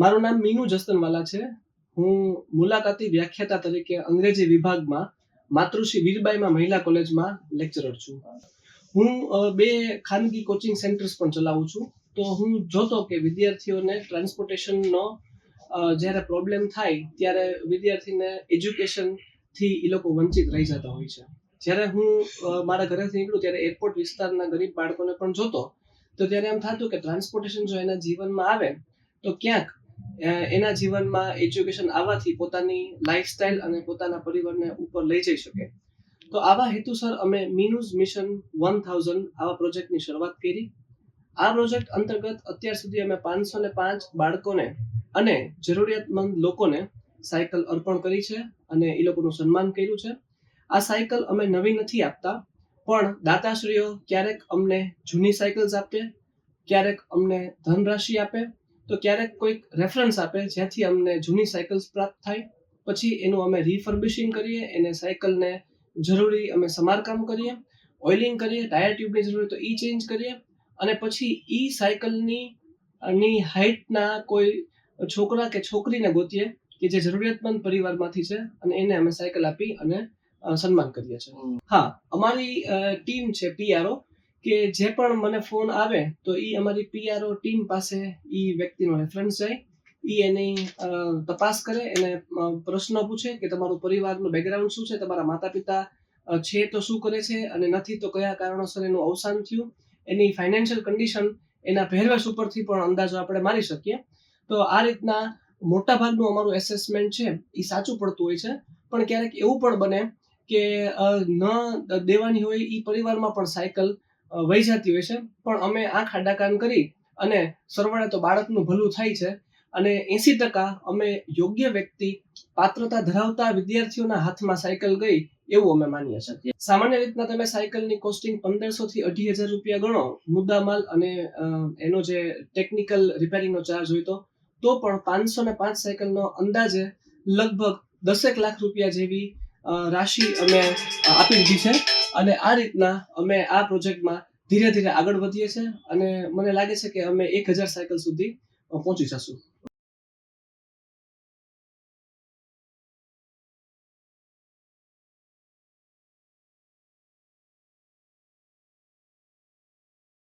મારું નામ મીનુ જસનવાલા છે. હું મુલાકાતી વ્યાખ્યાતા તરીકે અંગ્રેજી વિભાગમાં માતૃશ્રી વીરબાઈમાં મહિલા કોલેજમાં લેક્ચરર છું. હું 2 ખાનગી કોચિંગ સેન્ટર્સ પણ ચલાવું છું. તો હું જોતો કે વિદ્યાર્થીઓને ટ્રાન્સપોર્ટેશનનો જ્યારે પ્રોબ્લેમ થાય ત્યારે વિદ્યાર્થીને એજ્યુકેશનથી એ લોકો વંચિત રહી જતા હોય છે. જ્યારે હું મારા ઘરેથી નીકળું ત્યારે એરપોર્ટ વિસ્તારના ગરીબ બાળકોને પણ જોતો, તો ત્યારે એમ થતું કે ટ્રાન્સપોર્ટેશન જો એના જીવનમાં આવે તો ક્યાંક એના જીવનમાં એજ્યુકેશન આવવાથી પોતાની લાઈફસ્ટાઈલ અને પોતાના પરિવારને ઉપર લઈ જઈ શકે. તો આવા હેતુસર અમે મીનુઝ મિશન 1000 આવા પ્રોજેક્ટની શરૂઆત કરી. આ પ્રોજેક્ટ અંતર્ગત અત્યાર સુધી અમે 505 બાળકોને અને જરૂરિયાતમંદ લોકોને સાયકલ અર્પણ કરી છે અને એ લોકોનું સન્માન કર્યું છે. આ સાયકલ અમે નવી નથી આપતા, પણ દાતાશ્રીઓ ક્યારેક અમને જૂની સાયકલ્સ આપે, ક્યારેક અમને ધનરાશિ આપે, તો ક્યારેક કોઈક રેફરન્સ આપે જ્યાંથી અમને જૂની સાયકલ્સ પ્રાપ્ત થાય. પછી એનું અમે રિફર્બિશિંગ કરીએ, એને સાયકલને જરૂરી અમે સમારકામ કરીએ, ઓઇલિંગ કરીએ, ટાયર ટ્યુબની જરૂર હોય તો ઈ ચેન્જ કરીએ, અને પછી ઈ સાયકલની હાઇટના કોઈ છોકરા કે છોકરીને ગોતીએ કે જે જરૂરિયાતમંદ પરિવારમાંથી છે, અને એને અમે સાયકલ આપી અને સન્માન કરીએ છીએ. હા, અમારી ટીમ છે PRO, કે જે પણ મને ફોન આવે તો ઈ અમારી PRO ટીમ પાસે ઈ વ્યક્તિનો રેફરન્સ જાય, ઈ એની તપાસ કરે, એને પ્રશ્નો પૂછે કે તમારું પરિવારનું બેકગ્રાઉન્ડ શું છે, તમારા માતા પિતા છે તો શું કરે છે, અને નથી તો કયા કારણોસર એનું અવસાન થયું, એની ફાઇનાન્શિયલ કન્ડિશન, એના પહેરવેશ ઉપરથી પણ અંદાજો આપણે મારી શકીએ. તો આ રીતના મોટા ભાગનું અમારું એસેસમેન્ટ છે એ સાચું પડતું હોય છે. પણ ક્યારેક એવું પણ બને કે ન દેવાની હોય એ પરિવારમાં પણ સાયકલ વહી જતી હોય છે, પણ અમે આંખ આડા કાન કરી અને સરવાળે તો બાળકનું ભલું થાય છે, અને 80% અમે યોગ્ય વ્યક્તિ, પાત્રતા ધરાવતા વિદ્યાર્થીઓના હાથમાં સાયકલ ગઈ એવું અમે માનીએ છીએ. સામાન્ય રીતના તમે સાયકલની કોસ્ટિંગ 1500 થી 2500 રૂપિયા ગણો, મુદ્દામાલ અને એનો જે ટેકનિકલ રિપેરિંગનો ચાર્જ હોય તો પણ 505 સાયકલનો અંદાજે લગભગ 10 લાખ રૂપિયા જેવી રાશિ અમે આપી દીધી છે. અને આ રીતના અમે આ પ્રોજેક્ટમાં ધીરે ધીરે આગળ વધીએ છીએ, અને મને લાગે છે કે અમે 1000 સાયકલ સુધી પહોંચી જશું.